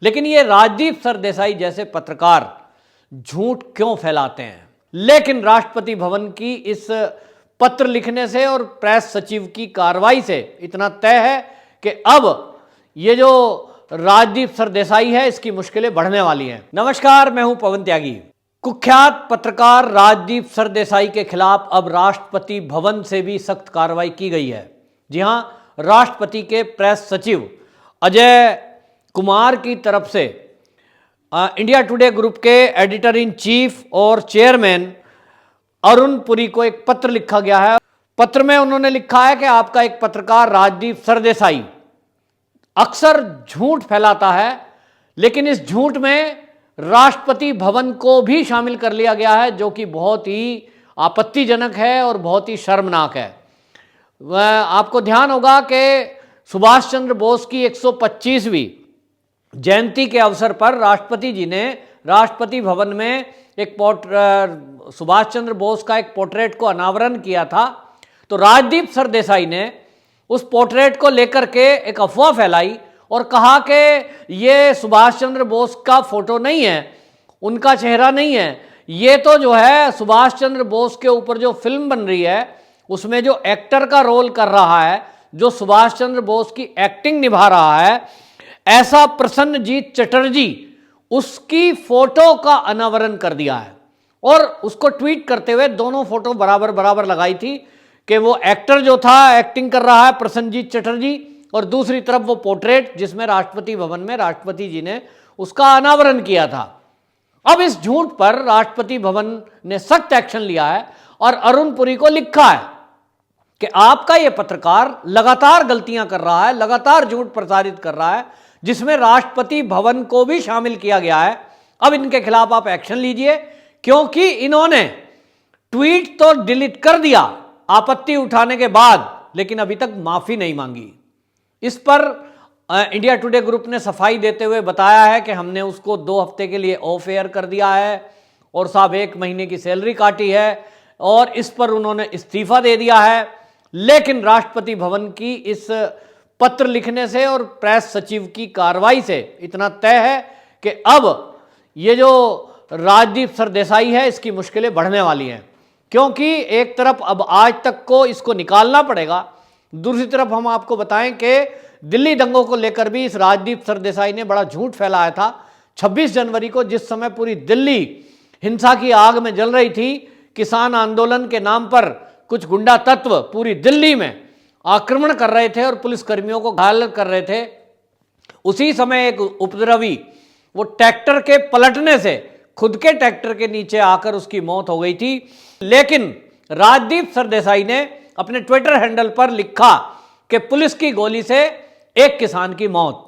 लेकिन ये राजदीप सरदेसाई जैसे पत्रकार झूठ क्यों फैलाते हैं? लेकिन राष्ट्रपति भवन की इस पत्र लिखने से और प्रेस सचिव की कार्रवाई से इतना तय है कि अब ये जो राजदीप सरदेसाई है इसकी मुश्किलें बढ़ने वाली हैं। नमस्कार, मैं हूं पवन त्यागी। कुख्यात पत्रकार राजदीप सरदेसाई के खिलाफ अब राष्ट्रपति भवन से भी सख्त कार्रवाई की गई है। जी हां, राष्ट्रपति के प्रेस सचिव अजय कुमार की तरफ से इंडिया टुडे ग्रुप के एडिटर इन चीफ और चेयरमैन अरुण पुरी को एक पत्र लिखा गया है। पत्र में उन्होंने लिखा है कि आपका एक पत्रकार राजदीप सरदेसाई अक्सर झूठ फैलाता है, लेकिन इस झूठ में राष्ट्रपति भवन को भी शामिल कर लिया गया है, जो कि बहुत ही आपत्तिजनक है और बहुत ही शर्मनाक है। आपको ध्यान होगा कि सुभाष चंद्र बोस की 125वीं जयंती के अवसर पर राष्ट्रपति जी ने राष्ट्रपति भवन में एक सुभाष चंद्र बोस का एक पोर्ट्रेट को अनावरण किया था। तो राजदीप सरदेसाई ने उस पोर्ट्रेट को लेकर के एक अफवाह फैलाई और कहा कि ये सुभाष चंद्र बोस का फोटो नहीं है, उनका चेहरा नहीं है, ये तो जो है सुभाष चंद्र बोस के ऊपर जो फिल्म बन रही है उसमें जो एक्टर का रोल कर रहा है, जो सुभाष चंद्र बोस की एक्टिंग निभा रहा है, ऐसा प्रसन्नजीत चटर्जी, उसकी फोटो का अनावरण कर दिया है। और उसको ट्वीट करते हुए दोनों फोटो बराबर बराबर लगाई थी कि वो एक्टर जो था एक्टिंग कर रहा है प्रसन्नजीत चटर्जी, और दूसरी तरफ वो पोर्ट्रेट जिसमें राष्ट्रपति भवन में राष्ट्रपति जी ने उसका अनावरण किया था। अब इस झूठ पर राष्ट्रपति भवन ने सख्त एक्शन लिया है और अरुण पुरी को लिखा है कि आपका ये पत्रकार लगातार गलतियां कर रहा है, लगातार झूठ प्रसारित कर रहा है, जिसमें राष्ट्रपति भवन को भी शामिल किया गया है। अब इनके खिलाफ आप एक्शन लीजिए, क्योंकि इन्होंने ट्वीट तो डिलीट कर दिया आपत्ति उठाने के बाद, लेकिन अभी तक माफी नहीं मांगी। इस पर इंडिया टुडे ग्रुप ने सफाई देते हुए बताया है कि हमने उसको 2 हफ्ते के लिए ऑफ एयर कर दिया है और साहब 1 महीने की सैलरी काटी है और इस पर उन्होंने इस्तीफा दे दिया है। लेकिन राष्ट्रपति भवन की इस पत्र लिखने से और प्रेस सचिव की कार्रवाई से इतना तय है कि अब ये जो राजदीप सरदेसाई है इसकी मुश्किलें बढ़ने वाली हैं, क्योंकि एक तरफ अब आज तक को इसको निकालना पड़ेगा, दूसरी तरफ हम आपको बताएं कि दिल्ली दंगों को लेकर भी इस राजदीप सरदेसाई ने बड़ा झूठ फैलाया था। 26 जनवरी को जिस समय पूरी दिल्ली हिंसा की आग में जल रही थी, किसान आंदोलन के नाम पर कुछ गुंडा तत्व पूरी दिल्ली में आक्रमण कर रहे थे और पुलिसकर्मियों को घायल कर रहे थे, उसी समय एक उपद्रवी वो ट्रैक्टर के पलटने से खुद के ट्रैक्टर के नीचे आकर उसकी मौत हो गई थी। लेकिन राजदीप सरदेसाई ने अपने ट्विटर हैंडल पर लिखा कि पुलिस की गोली से एक किसान की मौत,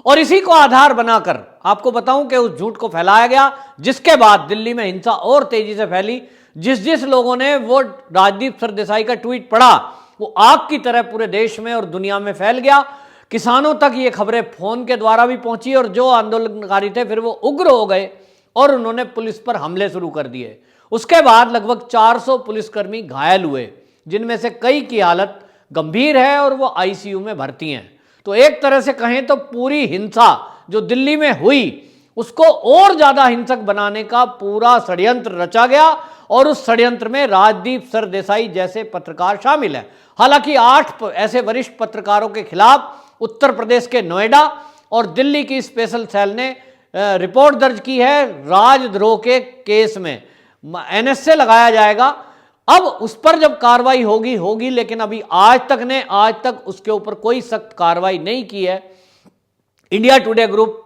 और इसी को आधार बनाकर आपको बताऊं कि उस झूठ को फैलाया गया, जिसके बाद दिल्ली में हिंसा और तेजी से फैली। जिस लोगों ने वो राजदीप सरदेसाई का ट्वीट पढ़ा, वो आग की तरह पूरे देश में और दुनिया में फैल गया। किसानों तक ये खबरें फोन के द्वारा भी पहुंची और जो आंदोलनकारी थे फिर वो उग्र हो गए और उन्होंने पुलिस पर हमले शुरू कर दिए। उसके बाद लगभग 400 पुलिसकर्मी घायल हुए, जिनमें से कई की हालत गंभीर है और वो आईसीयू में भर्ती हैं। तो एक तरह से कहें तो पूरी हिंसा जो दिल्ली में हुई उसको और ज्यादा हिंसक बनाने का पूरा षड्यंत्र रचा गया, और उस षड्यंत्र में राजदीप सरदेसाई जैसे पत्रकार शामिल है। हालांकि 8 ऐसे वरिष्ठ पत्रकारों के खिलाफ उत्तर प्रदेश के नोएडा और दिल्ली की स्पेशल सेल ने रिपोर्ट दर्ज की है राजद्रोह के केस में। एनएसए लगाया जाएगा। अब उस पर जब कार्रवाई होगी, लेकिन अभी आज तक उसके ऊपर कोई सख्त कार्रवाई नहीं की है। इंडिया टुडे ग्रुप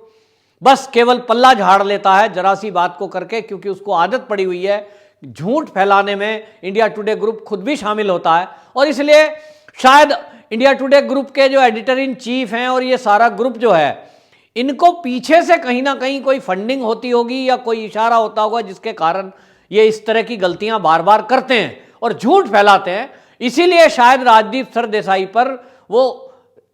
बस केवल पल्ला झाड़ लेता है जरा सी बात को करके, क्योंकि उसको आदत पड़ी हुई है झूठ फैलाने में। इंडिया टुडे ग्रुप खुद भी शामिल होता है और इसलिए शायद इंडिया टुडे ग्रुप के जो एडिटर इन चीफ हैं और ये सारा ग्रुप जो है, इनको पीछे से कहीं ना कहीं कोई फंडिंग होती होगी या कोई इशारा होता होगा, जिसके कारण ये इस तरह की गलतियां बार बार करते हैं और झूठ फैलाते हैं। इसीलिए शायद राजदीप सरदेसाई पर वो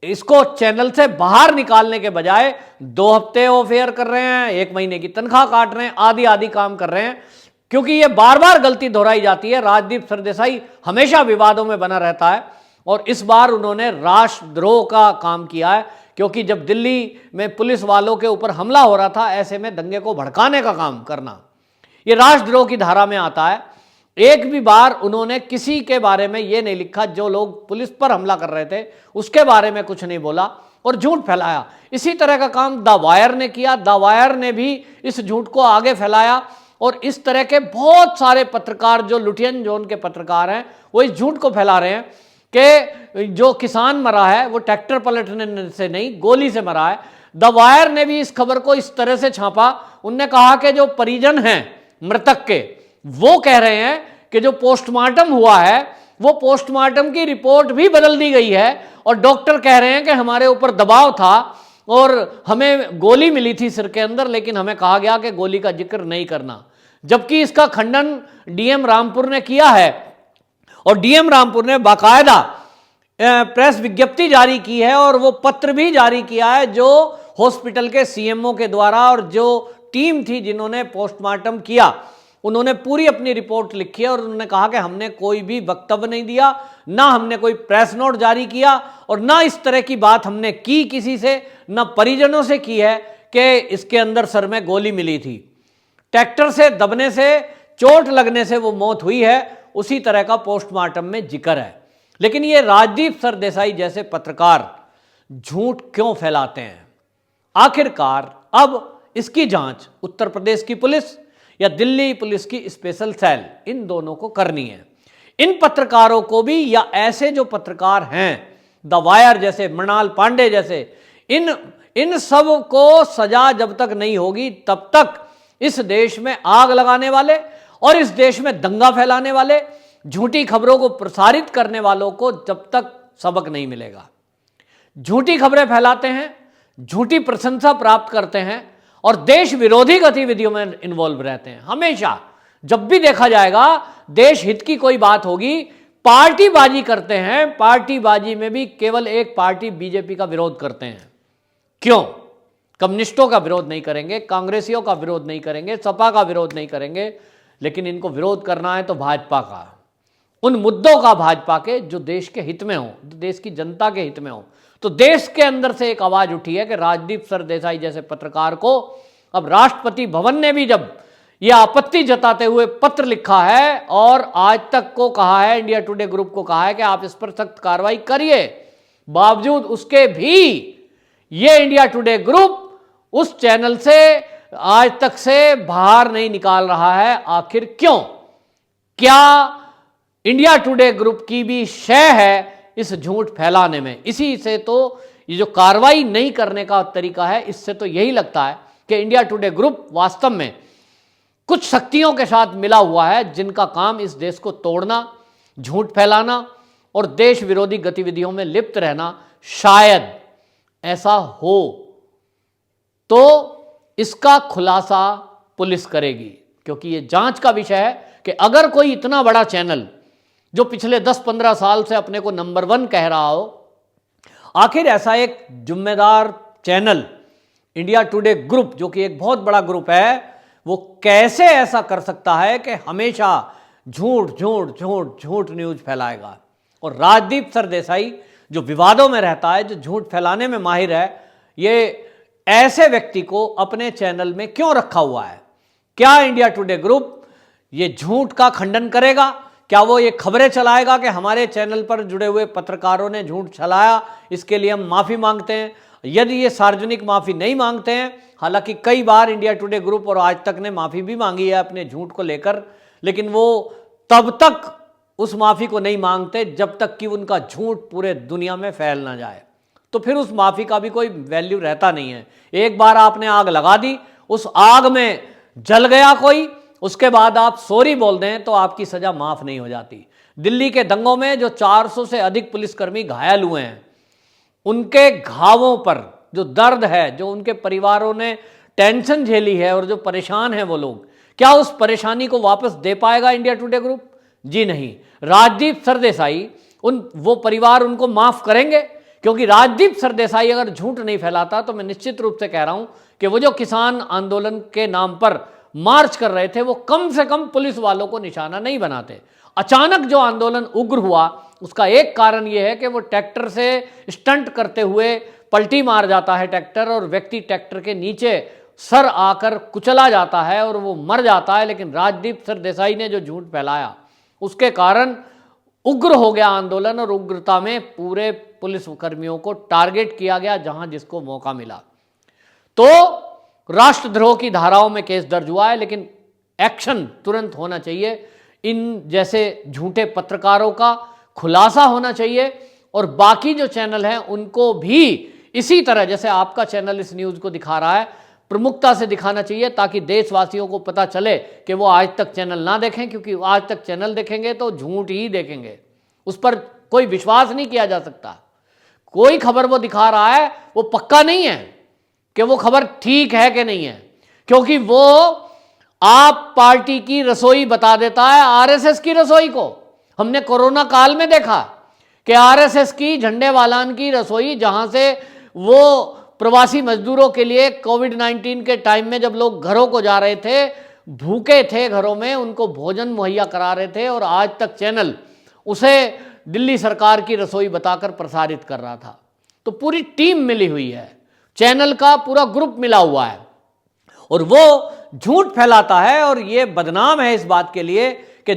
इसको चैनल से बाहर निकालने के बजाय 2 हफ्ते ऑफ एयर कर रहे हैं, 1 महीने की तनख्वाह काट रहे हैं, आदि काम कर रहे हैं, क्योंकि ये बार बार गलती दोहराई जाती है। राजदीप सरदेसाई हमेशा विवादों में बना रहता है और इस बार उन्होंने राष्ट्रद्रोह का काम किया है, क्योंकि जब दिल्ली में पुलिस वालों के ऊपर हमला हो रहा था, ऐसे में दंगे को भड़काने का काम करना ये राष्ट्रद्रोह की धारा में आता है। एक भी बार उन्होंने किसी के बारे में यह नहीं लिखा, जो लोग पुलिस पर हमला कर रहे थे उसके बारे में कुछ नहीं बोला और झूठ फैलाया। इसी तरह का काम द वायर ने किया। द वायर ने भी इस झूठ को आगे फैलाया और इस तरह के बहुत सारे पत्रकार जो लुटियन जोन के पत्रकार हैं वो इस झूठ को फैला रहे हैं कि जो किसान मरा है वो ट्रैक्टर पलटने से नहीं, गोली से मरा है। द वायर ने भी इस खबर को इस तरह से छापा, उनने कहा कि जो परिजन हैं मृतक के वो कह रहे हैं कि जो पोस्टमार्टम हुआ है वो पोस्टमार्टम की रिपोर्ट भी बदल दी गई है और डॉक्टर कह रहे हैं कि हमारे ऊपर दबाव था और हमें गोली मिली थी सिर के अंदर, लेकिन हमें कहा गया कि गोली का जिक्र नहीं करना। जबकि इसका खंडन डीएम रामपुर ने किया है और डीएम रामपुर ने बाकायदा प्रेस विज्ञप्ति जारी की है और वो पत्र भी जारी किया है जो हॉस्पिटल के सीएमओ के द्वारा, और जो टीम थी जिन्होंने पोस्टमार्टम किया उन्होंने पूरी अपनी रिपोर्ट लिखी है और उन्होंने कहा कि हमने कोई भी वक्तव्य नहीं दिया, ना हमने कोई प्रेस नोट जारी किया और ना इस तरह की बात हमने की किसी से, ना परिजनों से की है कि इसके अंदर सर में गोली मिली थी। ट्रैक्टर से दबने से, चोट लगने से वो मौत हुई है, उसी तरह का पोस्टमार्टम में जिक्र है। लेकिन ये राजदीप सरदेसाई जैसे पत्रकार झूठ क्यों फैलाते हैं? आखिरकार अब इसकी जांच उत्तर प्रदेश की पुलिस या दिल्ली पुलिस की स्पेशल सेल, इन दोनों को करनी है। इन पत्रकारों को भी, या ऐसे जो पत्रकार हैं द वायर जैसे, मृणाल पांडे जैसे, इन सब को सजा जब तक नहीं होगी तब तक इस देश में आग लगाने वाले और इस देश में दंगा फैलाने वाले, झूठी खबरों को प्रसारित करने वालों को जब तक सबक नहीं मिलेगा। झूठी खबरें फैलाते हैं, झूठी प्रशंसा प्राप्त करते हैं और देश विरोधी गतिविधियों में इन्वॉल्व रहते हैं। हमेशा जब भी देखा जाएगा देश हित की कोई बात होगी, पार्टीबाजी करते हैं। पार्टीबाजी में भी केवल एक पार्टी बीजेपी का विरोध करते हैं। क्यों? कम्युनिस्टों का विरोध नहीं करेंगे, कांग्रेसियों का विरोध नहीं करेंगे, सपा का विरोध नहीं करेंगे, लेकिन इनको विरोध करना है तो भाजपा का, उन मुद्दों का भाजपा के जो देश के हित में हो, देश की जनता के हित में हो। तो देश के अंदर से एक आवाज उठी है कि राजदीप सरदेसाई जैसे पत्रकार को अब राष्ट्रपति भवन ने भी जब यह आपत्ति जताते हुए पत्र लिखा है और आज तक को कहा है, इंडिया टुडे ग्रुप को कहा है कि आप इस पर सख्त कार्रवाई करिए, बावजूद उसके भी ये इंडिया टुडे ग्रुप उस चैनल से आज तक से बाहर नहीं निकाल रहा है। आखिर क्यों? क्या इंडिया टुडे ग्रुप की भी शय है इस झूठ फैलाने में? इसी से तो ये जो कार्रवाई नहीं करने का तरीका है, इससे तो यही लगता है कि इंडिया टुडे ग्रुप वास्तव में कुछ शक्तियों के साथ मिला हुआ है जिनका काम इस देश को तोड़ना, झूठ फैलाना और देश विरोधी गतिविधियों में लिप्त रहना। शायद ऐसा हो तो इसका खुलासा पुलिस करेगी, क्योंकि यह जांच का विषय है कि अगर कोई इतना बड़ा चैनल जो पिछले 10-15 साल से अपने को नंबर 1 कह रहा हो, आखिर ऐसा एक जिम्मेदार चैनल इंडिया टुडे ग्रुप, जो कि एक बहुत बड़ा ग्रुप है, वो कैसे ऐसा कर सकता है कि हमेशा झूठ झूठ झूठ झूठ न्यूज फैलाएगा? और राजदीप सरदेसाई जो विवादों में रहता है, जो झूठ फैलाने में माहिर है, ये ऐसे व्यक्ति को अपने चैनल में क्यों रखा हुआ है? क्या इंडिया टुडे ग्रुप ये झूठ का खंडन करेगा? क्या वो ये खबरें चलाएगा कि हमारे चैनल पर जुड़े हुए पत्रकारों ने झूठ चलाया, इसके लिए हम माफ़ी मांगते हैं? यदि ये सार्वजनिक माफ़ी नहीं मांगते हैं, हालांकि कई बार इंडिया टुडे ग्रुप और आज तक ने माफ़ी भी मांगी है अपने झूठ को लेकर, लेकिन वो तब तक उस माफ़ी को नहीं मांगते जब तक कि उनका झूठ पूरे दुनिया में फैल ना जाए। तो फिर उस माफ़ी का भी कोई वैल्यू रहता नहीं है। एक बार आपने आग लगा दी, उस आग में जल गया कोई, उसके बाद आप सॉरी बोल दें तो आपकी सज़ा माफ़ नहीं हो जाती। दिल्ली के दंगों में जो 400 से अधिक पुलिसकर्मी घायल हुए हैं, उनके घावों पर जो दर्द है, जो उनके परिवारों ने टेंशन झेली है और जो परेशान हैं वो लोग, क्या उस परेशानी को वापस दे पाएगा इंडिया टुडे ग्रुप? जी नहीं। राजदीप सरदेसाई वो परिवार उनको माफ़ करेंगे? क्योंकि राजदीप सरदेसाई अगर झूठ नहीं फैलाता तो मैं निश्चित रूप से कह रहा हूं कि वो जो किसान आंदोलन के नाम पर मार्च कर रहे थे, वो कम से कम पुलिस वालों को निशाना नहीं बनाते। अचानक जो आंदोलन उग्र हुआ उसका एक कारण यह है कि वो ट्रैक्टर से स्टंट करते हुए पलटी मार जाता है ट्रैक्टर, और व्यक्ति ट्रैक्टर के नीचे सर आकर कुचला जाता है और वो मर जाता है। लेकिन राजदीप सरदेसाई ने जो झूठ फैलाया उसके कारण उग्र हो गया आंदोलन, और उग्रता में पूरे पुलिस कर्मियों को टारगेट किया गया जहां जिसको मौका मिला। तो राष्ट्रद्रोह की धाराओं में केस दर्ज हुआ है, लेकिन एक्शन तुरंत होना चाहिए। इन जैसे झूठे पत्रकारों का खुलासा होना चाहिए, और बाकी जो चैनल हैं उनको भी इसी तरह जैसे आपका चैनल इस न्यूज़ को दिखा रहा है प्रमुखता से दिखाना चाहिए, ताकि देशवासियों को पता चले कि वो आज तक चैनल ना देखें, क्योंकि आज तक चैनल देखेंगे तो झूठ ही देखेंगे, उस पर कोई विश्वास नहीं किया जा सकता। कोई खबर वो दिखा रहा है वो पक्का नहीं है कि वो खबर ठीक है कि नहीं है, क्योंकि वो आप पार्टी की रसोई बता देता है आरएसएस की रसोई को। हमने कोरोना काल में देखा कि आरएसएस की झंडेवालान की रसोई, जहां से वो प्रवासी मजदूरों के लिए कोविड-19 के टाइम में जब लोग घरों को जा रहे थे, भूखे थे घरों में, उनको भोजन मुहैया करा रहे थे, और आज तक चैनल उसे दिल्ली सरकार की रसोई बताकर प्रसारित कर रहा था। तो पूरी टीम मिली हुई है, चैनल का पूरा ग्रुप मिला हुआ है, और वो झूठ फैलाता है। और ये बदनाम है इस बात के लिए कि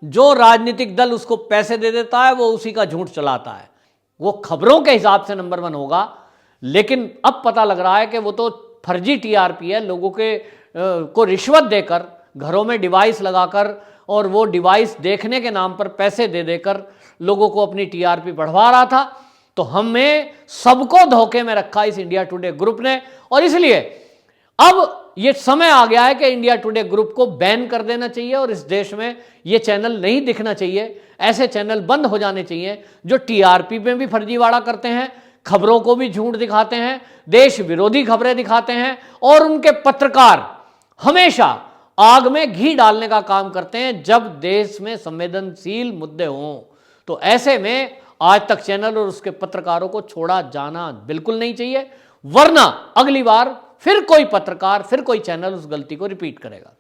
जो राजनीतिक दल उसको पैसे दे देता है वो उसी का झूठ चलाता है। वो खबरों के हिसाब से नंबर 1 होगा, लेकिन अब पता लग रहा है कि वो तो फर्जी टीआरपी है। लोगों के को रिश्वत देकर, घरों में डिवाइस लगाकर, और वो डिवाइस देखने के नाम पर पैसे दे देकर लोगों को अपनी टीआरपी बढ़वा रहा था। तो हमें सबको धोखे में रखा इस इंडिया टुडे ग्रुप ने, और इसलिए अब ये समय आ गया है कि इंडिया टुडे ग्रुप को बैन कर देना चाहिए, और इस देश में ये चैनल नहीं दिखना चाहिए। ऐसे चैनल बंद हो जाने चाहिए जो टीआरपी में भी फर्जीवाड़ा करते हैं, खबरों को भी झूठ दिखाते हैं, देश विरोधी खबरें दिखाते हैं, और उनके पत्रकार हमेशा आग में घी डालने का काम करते हैं जब देश में संवेदनशील मुद्दे हों। तो ऐसे में आज तक चैनल और उसके पत्रकारों को छोड़ा जाना बिल्कुल नहीं चाहिए, वरना अगली बार फिर कोई पत्रकार, फिर कोई चैनल उस गलती को रिपीट करेगा।